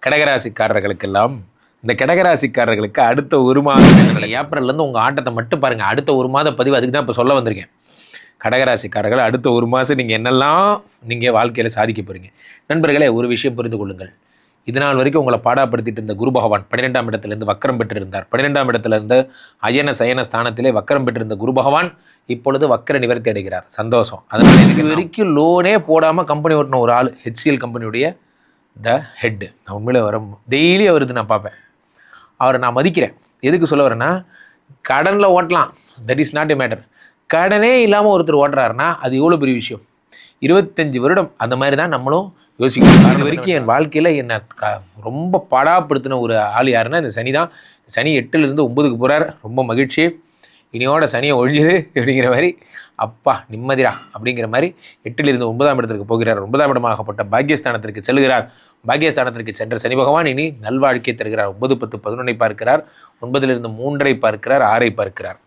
கடகராசிக்காரர்களுக்கெல்லாம் இந்த கடகராசிக்காரர்களுக்கு அடுத்த ஒரு மாதம் ஏப்ரல்லேருந்து உங்கள் ஆட்டத்தை மட்டும் பாருங்கள். அடுத்த ஒரு மாத பதிவு அதுக்கு தான் இப்போ சொல்ல வந்திருக்கேன். கடகராசிக்காரர்கள் அடுத்த ஒரு மாதம் நீங்கள் என்னெல்லாம் நீங்கள் வாழ்க்கையில் சாதிக்க போகிறீங்க. நண்பர்களே, ஒரு விஷயம் புரிந்து கொள்ளுங்கள். இதனால் வரைக்கும் உங்களை பாடாப்படுத்திட்டு இருந்த குரு பகவான் 12ஆம் இடத்துலேருந்து வக்கரம் பெற்றிருந்தார். 12ஆம் இடத்துலேருந்து அயன சயன ஸ்தானத்திலே வக்கரம் பெற்றிருந்த குரு பகவான் இப்பொழுது வக்கர நிவர்த்தி அடைகிறார். சந்தோஷம். அதனால் இது வரைக்கும் லோனே போடாமல் கம்பெனி ஓட்டின ஒரு ஆள், ஹெச்சிஎல் கம்பெனியுடைய த ஹெட். நான் உண்மையிலே டெய்லி அவருக்கு நான் பார்ப்பேன், அவரை நான் மதிக்கிறேன். எதுக்கு சொல்ல வரேன்னா, கடனில் ஓட்டலாம், that is not a matter. கடனே இல்லாமல் ஒருத்தர் ஓட்டுறாருன்னா அது எவ்வளோ பெரிய விஷயம். 25 வருடம் அந்த மாதிரி தான் நம்மளும் யோசிக்கணும். அது வரைக்கும் என் வாழ்க்கையில் என்னை ரொம்ப பாடாப்படுத்தின ஒரு ஆள் யாருன்னா இந்த சனி தான். சனி 8லேருந்து 9க்கு போகிறார். ரொம்ப மகிழ்ச்சி. இனியோட சனியை ஒழியுது அப்படிங்கிற மாதிரி, அப்பா நிம்மதிரா அப்படிங்கிற மாதிரி 8லிருந்து 9ஆம் இடத்திற்கு போகிறார். 9ஆம் இடமாகப்பட்ட பாக்கியஸ்தானத்திற்கு செல்கிறார். பாக்கியஸ்தானத்திற்கு சென்ற சனி பகவான் இனி நல்வாழ்க்கை தருகிறார். 9, 10, 11 பார்க்கிறார். 9லிருந்து 3 பார்க்கிறார், 6 பார்க்கிறார்.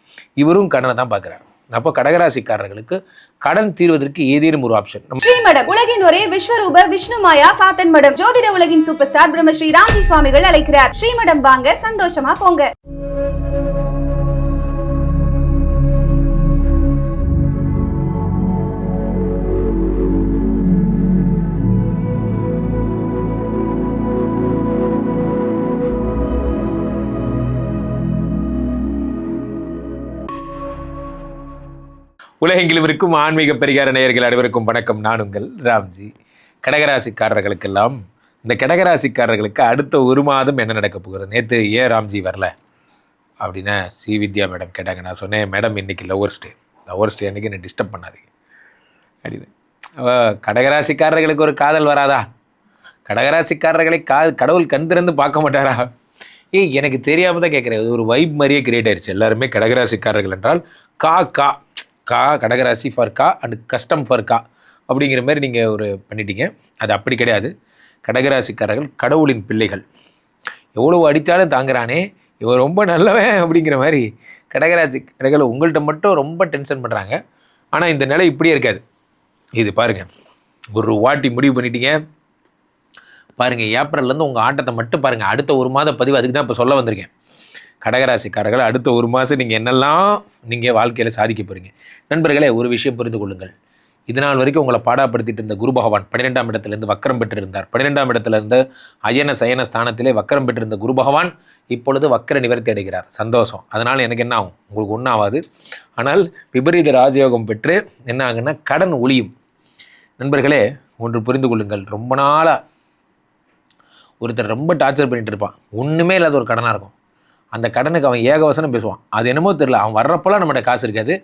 இவரும் கடனை தான் பார்க்கிறார். அப்போ கடகராசிக்காரர்களுக்கு கடன் தீர்வதற்கு ஏதேனும் ஒரு ஆப்ஷன். ஸ்ரீமடம், உலகின் ஒரே விஸ்வரூப விஷ்ணு மாயா சாத்தன் மடம், ஜோதிட உலகின் சூப்பர் ஸ்டார் பிரம்மஸ்ரீ ராம்ஜி சுவாமிகள் அழைக்கிறார். ஸ்ரீமடம் வாங்க, சந்தோஷமா போங்க. உலகெங்கிலும் இருக்கும் ஆன்மீக பரிகார நேயர்கள் அனைவருக்கும் வணக்கம். நான் உங்கள் ராம்ஜி. கடகராசிக்காரர்களுக்கெல்லாம் இந்த கடகராசிக்காரர்களுக்கு அடுத்த ஒரு மாதம் என்ன நடக்க போகிறது. நேற்று ஏன் ராம்ஜி வரல அப்படின்னா வித்யா மேடம் கேட்டாங்க. நான் சொன்னேன், மேடம் இன்றைக்கி லவ்வர்ஸ் டே அன்றைக்கி என்னை டிஸ்டர்ப் பண்ணாதீங்க அப்படின்னு. கடகராசிக்காரர்களுக்கு ஒரு காதல் வராதா? கடகராசிக்காரர்களை கடவுள் கண் திறந்து பார்க்க மாட்டாரா? எனக்கு தெரியாமல் தான் கேட்குறேன். ஒரு வைப் மாதிரியே கிரியேட் ஆயிடுச்சு. எல்லாருமே கடகராசிக்காரர்கள் என்றால் கா கடகராசி ஃபார் கா அண்ட் கஸ்டம் ஃபார் கா அப்படிங்கிற மாதிரி நீங்கள் ஒரு பண்ணிட்டீங்க. அது அப்படி கிடையாது. கடகராசிக்காரர்கள் கடவுளின் பிள்ளைகள். எவ்வளோ அடித்தாலும் தாங்குறானே, இவன் ரொம்ப நல்லவன் அப்படிங்கிற மாதிரி கடகராசிக்காரர்கள் உங்கள்கிட்ட மட்டும் ரொம்ப டென்ஷன் பண்ணுறாங்க. ஆனால் இந்த நிலை இப்படியே இருக்காது. இது பாருங்கள், ஒரு வாட்டி முடிவு பண்ணிட்டீங்க பாருங்கள். ஏப்ரல்லேருந்து உங்கள் ஆட்டத்தை மட்டும் பாருங்கள். அடுத்த ஒரு மாத பதிவு அதுக்கு தான் இப்போ சொல்ல வந்திருக்கேன். கடகராசிக்காரர்கள் அடுத்த ஒரு மாதம் நீங்கள் என்னெல்லாம் நீங்கள் வாழ்க்கையில் சாதிக்க போகிறீங்க. நண்பர்களே, ஒரு விஷயம் புரிந்து கொள்ளுங்கள். இதனால் வரைக்கும் உங்களை பாடாப்படுத்திட்டு இருந்த குரு பகவான் 12ஆம் இடத்துலேருந்து வக்கரம் பெற்றிருந்தார். 12ஆம் இடத்துலேருந்து அயன சயன ஸ்தானத்திலே வக்கரம் பெற்றிருந்த குரு பகவான் இப்பொழுது வக்கர நிவர்த்தி அடைகிறார். சந்தோஷம். அதனால் எனக்கு என்ன ஆகும்? உங்களுக்கு ஒன்றும் ஆகாது. ஆனால் விபரீத ராஜயோகம் பெற்று என்ன ஆகுன்னா கடன் ஒழியும். நண்பர்களே, ஒன்று புரிந்து கொள்ளுங்கள். ரொம்ப நாளாக ஒருத்தர் ரொம்ப டார்ச்சர் பண்ணிகிட்டு இருப்பான். ஒன்றுமே இல்லாத ஒரு கடனாக இருக்கும். அந்த கடனுக்கு அவன் ஏகவசனம் பேசுவான். அது என்னமோ தெரியல, அவன் வர்றப்போலாம் நம்மகிட்ட காசு இருக்காது.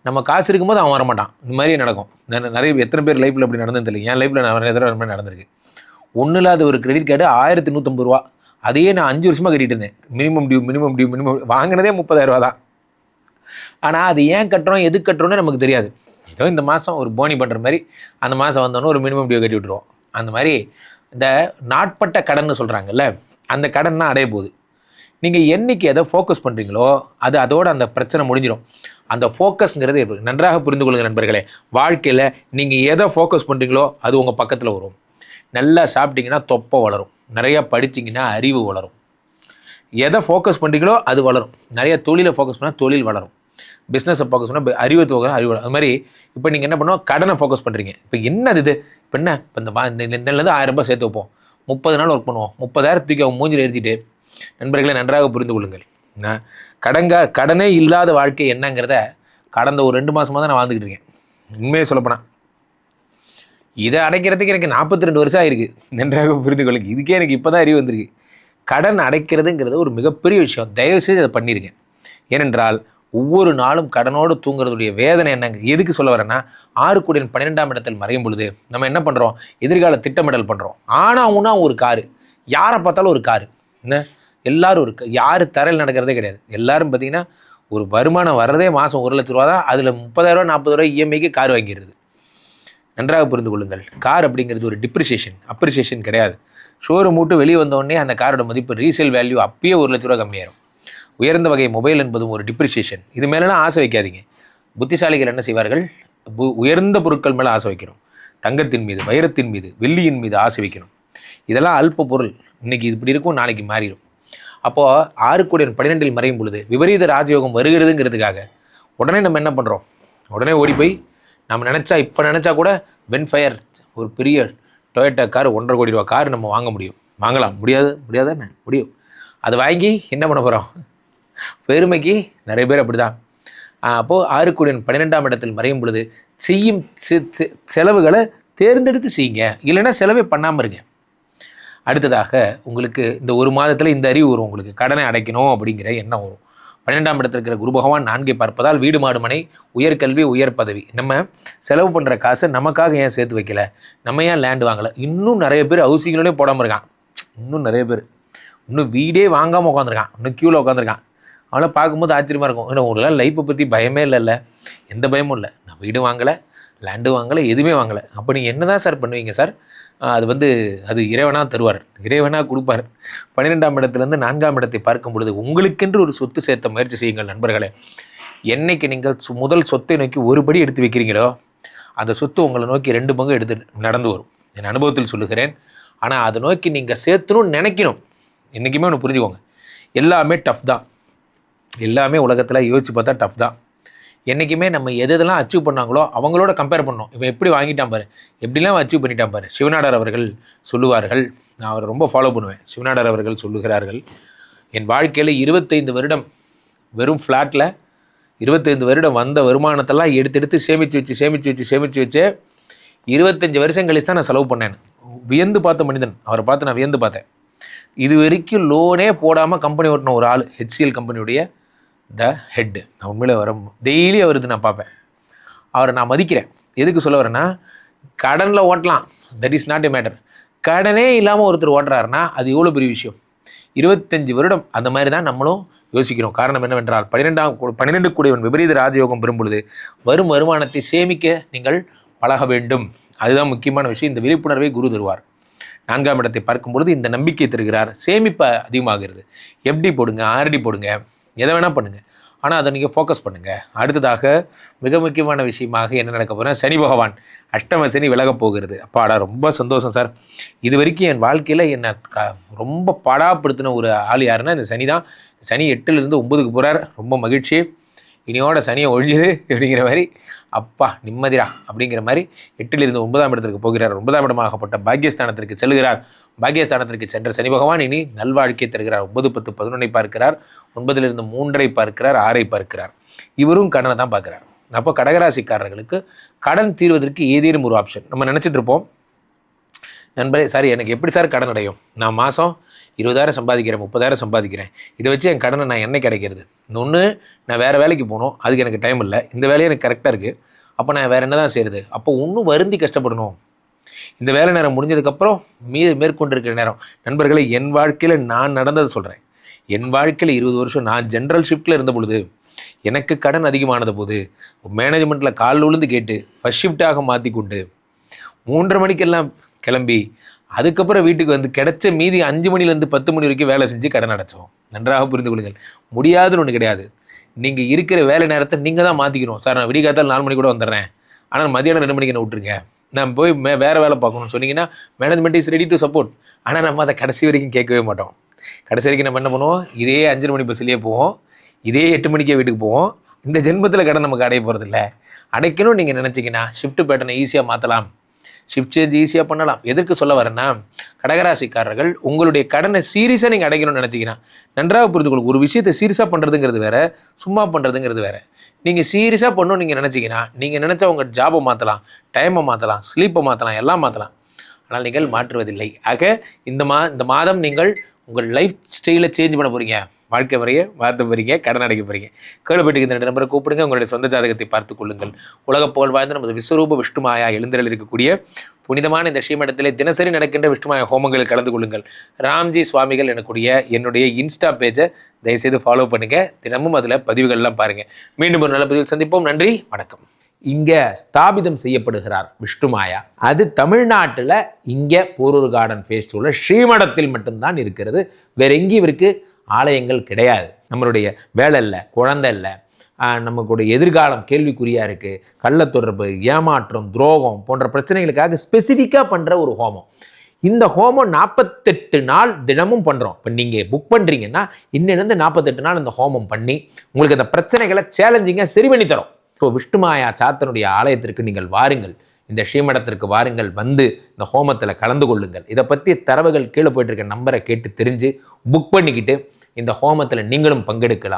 நம்ம காசு இருக்கும்போது அவன் வரமாட்டான். இந்த மாதிரியே நடக்கும். நிறைய எத்தனை பேர் லைஃப்பில் அப்படி நடந்தது தெரியல. என் லைஃப்பில் நான் நிறைய தடவை நடந்திருக்கு. ஒன்றும் இல்லாத ஒரு கிரெடிட் கார்டு 1150 ரூபா. அதையே நான் 5 வருஷமாக கட்டிட்டு இருந்தேன். மினிமம் டியூ வாங்கினதே 30,000 ரூபா தான். ஆனால் அது ஏன் கட்டுறோம், எது கட்டுறோன்னு நமக்கு தெரியாது. ஏதோ இந்த மாதம் ஒரு போனி பண்ணுற மாதிரி அந்த மாதம் வந்தோன்னே ஒரு மினிமம் டியூ கட்டி விட்டுருவோம். அந்த மாதிரி இந்த நாட்பட்ட கடன் சொல்கிறாங்கல்ல, அந்த கடன் தான் அடைய போகுது. நீங்கள் என்றைக்கு எதை ஃபோக்கஸ் பண்ணுறீங்களோ அது அதோட அந்த பிரச்சனை முடிஞ்சிடும். அந்த ஃபோக்கஸ்ங்கிறது நன்றாக புரிந்து கொள்ளுங்கள் நண்பர்களே. வாழ்க்கையில் நீங்கள் எதை ஃபோக்கஸ் பண்ணுறீங்களோ அது உங்கள் பக்கத்தில் வரும். நல்லா சாப்பிட்டீங்கன்னா தொப்பை வளரும். நிறையா படிச்சிங்கன்னா அறிவு வளரும். எதை ஃபோக்கஸ் பண்ணுறீங்களோ அது வளரும். நிறைய தொழிலை ஃபோக்கஸ் பண்ணால் தொழில் வளரும். பிஸ்னஸை ஃபோக்கஸ் பண்ணால் அறிவு வளரும். அது மாதிரி இப்போ நீங்கள் என்ன பண்ணுவோம், கடனை ஃபோக்கஸ் பண்ணுறீங்க. இப்போ என்னது இது? இப்போ என்ன, இப்போ இந்த 1000 ரூபாய் சேர்த்து வைப்போம், 30 நாள் ஒர்க் பண்ணுவோம், 30,000 தூக்கி அவன் மூஞ்சில் எழுதிட்டு. நண்பர்களை, நன்றாக புரிந்து கொள்ளுங்கள். கடனே இல்லாத வாழ்க்கை என்னங்கிறத கடந்த ஒரு 2 மாதமாக தான் நான் வாழ்ந்துக்கிட்டு இருக்கேன். உண்மையை சொல்லப்போனால் இதை அடைக்கிறதுக்கு எனக்கு 42 வருஷம் ஆகிருக்கு. நன்றாக புரிந்து கொள்ளுங்க. இதுக்கே எனக்கு இப்போ தான் அறிவு வந்திருக்கு. கடன் அடைக்கிறதுங்கிறது ஒரு மிகப்பெரிய விஷயம். தயவுசெய்து அதை பண்ணிடுங்க. ஏனென்றால் ஒவ்வொரு நாளும் கடனோடு தூங்குறதுடைய வேதனை என்னங்க, எதுக்கு சொல்ல வரேன்னா, 6 கூடியன் 12ஆம் இடத்தில் மறையும் பொழுது நம்ம என்ன பண்ணுறோம், எதிர்கால திட்டமிடல் பண்ணுறோம். ஆனால் ஒரு காரு, யாரை பார்த்தாலும் ஒரு காரு. என்ன, எல்லோரும் ஒரு யார் தரையில் நடக்கிறதே கிடையாது. எல்லோரும் பார்த்திங்கன்னா ஒரு வருமானம் வர்றதே மாதம் 1 லட்ச ரூபா தான். அதில் 30,000 ரூபா 40 ரூபா இஎம்ஐக்கு கார் வாங்கிடுறது. நன்றாக புரிந்து கொள்ளுங்கள். கார் அப்படிங்கிறது ஒரு அப்ரிசியேஷன் கிடையாது. ஷோரூம் மூட்டு வெளியே வந்தோடனே அந்த காரோட மதிப்பு ரீசேல் வேல்யூ அப்பயே 1 லட்ச ரூபா கம்மியாயிரும். உயர்ந்த வகை மொபைல் என்பதும் ஒரு டிப்ரிசியேஷன். இது மேலாம் ஆசை வைக்காதீங்க. புத்திசாலிகள் என்ன செய்வார்கள், உயர்ந்த பொருட்கள் மேலே ஆசை வைக்கணும். தங்கத்தின் மீது, வைரத்தின் மீது, வெள்ளியின் மீது ஆசை வைக்கணும். இதெல்லாம் அல்ப பொருள். இன்றைக்கி இப்படி இருக்கும், நாளைக்கு மாறிடும். அப்போது 6 கோடியன் 12 மறையும் பொழுது விபரீத ராஜயோகம் வருகிறதுங்கிறதுக்காக உடனே நம்ம என்ன பண்ணுறோம்? உடனே ஓடி போய் நம்ம நினச்சா கூட வென்ஃபயர் ஒரு பெரிய டொயோட்டா கார் 1.5 கோடி ரூபா கார் நம்ம வாங்க முடியும். வாங்கலாம், முடியாதானே? முடியும். அது வாங்கி என்ன பண்ண போகிறோம்? பெருமைக்கு நிறைய பேர் அப்படி தான். அப்போது 6 கோடியன் 12ஆம் இடத்தில் மறையும் பொழுது செய்யும் செலவுகளை தேர்ந்தெடுத்து செய்யுங்க, இல்லைன்னா செலவே பண்ணாமல் இருங்க. அடுத்ததாக உங்களுக்கு இந்த ஒரு மாதத்தில் இந்த அறிவு வரும், உங்களுக்கு கடனை அடைக்கணும் அப்படிங்கிற எண்ணம் வரும். 12ஆம் இடத்தில் இருக்கிற குரு பகவான் 4 பார்ப்பதால் வீடு மாடு மனை, உயர்கல்வி, உயர் பதவி. நம்ம செலவு பண்ணுற காசை நமக்காக ஏன் சேர்த்து வைக்கல? நம்ம ஏன் லேண்டு வாங்கலை? இன்னும் நிறைய பேர் ஹவுசிங்களே போடாமல் இருக்கான். இன்னும் நிறைய பேர் இன்னும் வீடே வாங்காமல் உட்காந்துருக்கான், இன்னும் க்யூவில் உட்காந்துருக்கான். அவனை பார்க்கும்போது ஆச்சரியமாக இருக்கும். ஏன்னா உங்களால் லைஃப்பை பற்றி பயமே இல்லைல்ல? எந்த பயமும் இல்லை. நான் வீடு வாங்கலை, லேண்டு வாங்கலை, எதுவுமே வாங்கலை. அப்போ நீங்கள் என்ன தான் சார் பண்ணுவீங்க சார்? அது இறைவனாக தருவார், இறைவனாக கொடுப்பார். 12ஆம் இடத்துலேருந்து 4ஆம் இடத்தை பார்க்கும் பொழுது உங்களுக்கென்று ஒரு சொத்து சேர்த்த முயற்சி செய்யுங்கள் நண்பர்களே. என்னைக்கு நீங்கள் முதல் சொத்தை நோக்கி ஒரு படி எடுத்து வைக்கிறீங்களோ அந்த சொத்து உங்களை நோக்கி 2 பங்கு எடுத்து நடந்து வரும். என் அனுபவத்தில் சொல்லுகிறேன். ஆனால் அதை நோக்கி நீங்கள் சேர்த்தணும்னு நினைக்கணும். என்றைக்குமே ஒன்று புரிஞ்சுக்கோங்க, எல்லாமே டஃப் தான். எல்லாமே உலகத்தில் யோசித்து பார்த்தா டஃப் தான். என்றைக்குமே நம்ம எதெல்லாம் அச்சீவ் பண்ணாங்களோ அவங்களோட கம்பேர் பண்ணோம். இவன் எப்படி வாங்கிட்டான் பாரு, எப்படிலாம் அச்சீவ் பண்ணிட்டான் பாரு. சிவநாடர் அவர்கள் சொல்லுவார்கள், நான் அவரை ரொம்ப ஃபாலோ பண்ணுவேன். சிவநாடர் அவர்கள் சொல்லுகிறார்கள், என் வாழ்க்கையில் 25 வருடம் வெறும் ஃப்ளாட்டில் 25 வருடம் வந்த வருமானத்தெல்லாம் எடுத்து சேமித்து வச்சு 25 வருஷம் கழிச்சு தான் நான் செலவு பண்ணேன். வியந்து பார்த்த மனிதன். அவரை பார்த்து நான் வியந்து பார்த்தேன். இது வரைக்கும் லோனே போடாமல் கம்பெனி ஓட்டின ஒரு ஆள், HCL கம்பெனியுடைய ஹெட்டு. நான் உண்மையிலே டெய்லி அவருக்கு நான் பார்ப்பேன். அவரை நான் மதிக்கிறேன். எதுக்கு சொல்ல வரேன்னா, கடனில் ஓட்டலாம், that is not a matter. கடனே இல்லாமல் ஒருத்தர் ஓட்டுறாருன்னா அது எவ்வளோ பெரிய விஷயம். 25 வருடம் அந்த மாதிரி தான் நம்மளும் யோசிக்கிறோம். காரணம் என்னவென்றால் 12 கூடியவன் விபரீத ராஜயோகம் பெறும் பொழுது வரும் வருமானத்தை சேமிக்க நீங்கள் பழக வேண்டும். அதுதான் முக்கியமான விஷயம். இந்த விழிப்புணர்வை குரு தருவார். 4ஆம் இடத்தை பார்க்கும்பொழுது இந்த நம்பிக்கை தருகிறார். சேமிப்பு அதிகமாகிறது. FD போடுங்க, RD போடுங்க, எதை வேணால் பண்ணுங்கள். ஆனால் அதை நீங்கள் ஃபோக்கஸ் பண்ணுங்கள். அடுத்ததாக மிக முக்கியமான விஷயமாக என்ன நடக்க போகிறேன், சனி பகவான் அஷ்டம சனி விலகப் போகிறது. அப்பாடா, ரொம்ப சந்தோஷம் சார். இது வரைக்கும் என் வாழ்க்கையில் என்னை ரொம்ப பாடாப்படுத்தின ஒரு ஆள் யாருன்னா இந்த சனி தான். சனி 8லேருந்து 9க்கு போகிறார். ரொம்ப மகிழ்ச்சி. இனியோட சனியை ஒழியுது அப்படிங்கிற மாதிரி, அப்பா நிம்மதிரா அப்படிங்கிற மாதிரி 8லிருந்து 9ஆம் இடத்திற்கு போகிறார். 9ஆம் இடமாகப்பட்ட பாக்கியஸ்தானத்திற்கு செல்கிறார். பாக்கியஸ்தானத்திற்கு சென்ற சனி பகவான் இனி நல்வாழ்க்கை தருகிறார். 9, 10, 11 பார்க்கிறார். 9லிருந்து 3 பார்க்கிறார், 6 பார்க்கிறார். இவரும் கடனை தான் பார்க்குறார். அப்போ கடகராசிக்காரர்களுக்கு கடன் தீர்வதற்கு ஏதேனும் ஒரு ஆப்ஷன். நம்ம நினச்சிட்டு இருப்போம், நண்பரே சார் எனக்கு எப்படி சார் கடன் அடையும்? நான் மாதம் 20,000 சம்பாதிக்கிறேன், 30,000 சம்பாதிக்கிறேன், இதை வச்சு என் கடனை நான் என்ன கிடைக்கிறது? ஒன்று நான் வேறு வேலைக்கு போகணும், அதுக்கு எனக்கு டைம் இல்லை. இந்த வேலையை எனக்கு கரெக்டாக இருக்குது, அப்போ நான் வேறு என்ன தான் செய்கிறது? அப்போ இன்னும் வருந்தி கஷ்டப்படணும். இந்த வேலை நேரம் முடிஞ்சதுக்கப்புறம் மேற்கொண்டிருக்கிற நேரம். நண்பர்களை, என் வாழ்க்கையில் நான் நடந்ததை சொல்கிறேன். என் வாழ்க்கையில் 20 வருஷம் நான் ஜென்ரல் ஷிஃப்ட்டில் இருந்த பொழுது எனக்கு கடன் அதிகமானது போது மேனேஜ்மெண்ட்டில் கால் விழுந்து கேட்டு ஃபஸ்ட் ஷிஃப்டாக மாற்றி கொண்டு 3:30 மணிக்கெல்லாம் கிளம்பி அதுக்கப்புறம் வீட்டுக்கு வந்து கிடைச்ச மீதி 5 மணிலேருந்து 10 மணி வரைக்கும் வேலை செஞ்சு கடன் அடைச்சோம். நன்றாக புரிந்து கொள்ளுங்கள். முடியாதுன்னு ஒன்று கிடையாது. நீங்கள் இருக்கிற வேலை நேரத்தை நீங்கள் தான் மாற்றிக்கணும். சார் நான் விடிகாத்தால் 4 மணி கூட வந்துடுறேன், ஆனால் மதியானம் 2 மணிக்கு என்ன விட்டுருங்க, நான் போய் வேறு வேலை பார்க்கணும்னு சொன்னீங்கன்னா management is ready to support. ஆனால் நம்ம அதை கடைசி வரைக்கும் கேட்கவே மாட்டோம். கடைசி வரைக்கும் நம்ம என்ன பண்ணுவோம், இதே 5 மணி பஸ்லேயே போவோம், இதே 8 மணிக்கே வீட்டுக்கு போவோம். இந்த ஜென்மத்தில் கடன் நமக்கு அடைய போகிறதில்ல. அடைக்கணும்னு நீங்கள் நினச்சிங்கன்னா ஷிஃப்ட் பேட்டர்னை ஈஸியாக மாற்றலாம், ஷிஃப்ட் சேஞ்ச் ஈஸியாக பண்ணலாம். எதற்கு சொல்ல வரேன்னா, கடகராசிக்காரர்கள் உங்களுடைய கடனை சீரியஸாக நீங்கள் அடைக்கணும்னு நினச்சிங்கன்னா நன்றாக புரிந்துக்கொள்ளுங்க. ஒரு விஷயத்தை சீரியஸாக பண்ணுறதுங்கிறது வேறு, சும்மா பண்ணுறதுங்கிறது வேறு. நீங்கள் சீரியஸாக பண்ணணும்னு நீங்கள் நினச்சிங்கன்னா நீங்கள் நினச்சா உங்கள் ஜாபை மாற்றலாம், டைமை மாற்றலாம், ஸ்லீப்பை மாற்றலாம், எல்லாம் மாற்றலாம். ஆனால் நீங்கள் மாற்றுவதில்லை. ஆக இந்த மாதம் நீங்கள் உங்கள் லைஃப் ஸ்டைலை சேஞ்ச் பண்ண போகிறீங்க, வாழ்க்கை முறையை மாற்ற போகிறீங்க, கடன் அடைக்க போகிறீங்க. கேள்விப்பட்டுக்கு இந்த 2 நம்பரை கூப்பிடுங்க, உங்களுடைய சொந்த ஜாதகத்தை பார்த்து கொள்ளுங்கள். உலக புகழ் வாய்ந்த நமது விஸ்வரூப விஷ்ணுமாயா எழுந்தரில் இருக்கக்கூடிய புனிதமான இந்த ஸ்ரீமடத்திலே தினசரி நடக்கின்ற விஷ்ணுமாயா ஹோமங்களில் கலந்து கொள்ளுங்கள். ராம்ஜி சுவாமிகள் என்னுடைய இன்ஸ்டா பேஜை தயவுசெய்து ஃபாலோ பண்ணுங்கள். தினமும் அதில் பதிவுகள்லாம் பாருங்கள். மீண்டும் ஒரு நல்ல பதிவில் சந்திப்போம். நன்றி, வணக்கம். இங்கே ஸ்தாபிதம் செய்யப்படுகிறார் விஷ்ணுமாயா. அது தமிழ்நாட்டில் இங்கே போரூர் கார்டன் ஃபேஸ்ட் உள்ள ஸ்ரீமடத்தில் மட்டும்தான் இருக்கிறது. வேற எங்கேயும் இவருக்கு ஆலயங்கள் கிடையாது. நம்மளுடைய வேலை இல்லை, குழந்தை இல்லை, நமக்குடைய எதிர்காலம் கேள்விக்குறியாக இருக்குது, கள்ளத்தொடர்பு, ஏமாற்றம், துரோகம் போன்ற பிரச்சனைகளுக்காக ஸ்பெசிஃபிக்காக பண்ணுற ஒரு ஹோமம். இந்த ஹோமம் 48 நாள் தினமும் பண்ணுறோம். இப்போ நீங்கள் புக் பண்ணுறீங்கன்னா இன்னிலிருந்து 48 நாள் இந்த ஹோமம் பண்ணி உங்களுக்கு அந்த பிரச்சனைகளை சேலஞ்சிங்காக சரி பண்ணி தரோம். ஸோ விஷ்ணுமாயா சாத்தனுடைய ஆலயத்திற்கு நீங்கள் வாருங்கள், இந்த ஸ்ரீமடத்திற்கு வாருங்கள், வந்து இந்த ஹோமத்தில் கலந்து கொள்ளுங்கள். இதை பற்றி தரவுகள் கீழே போயிட்டு இருக்க நம்பரை கேட்டு தெரிஞ்சு புக் பண்ணிக்கிட்டு இந்த ஹோமத்தில் நீங்களும் பங்கெடுக்கலாம்.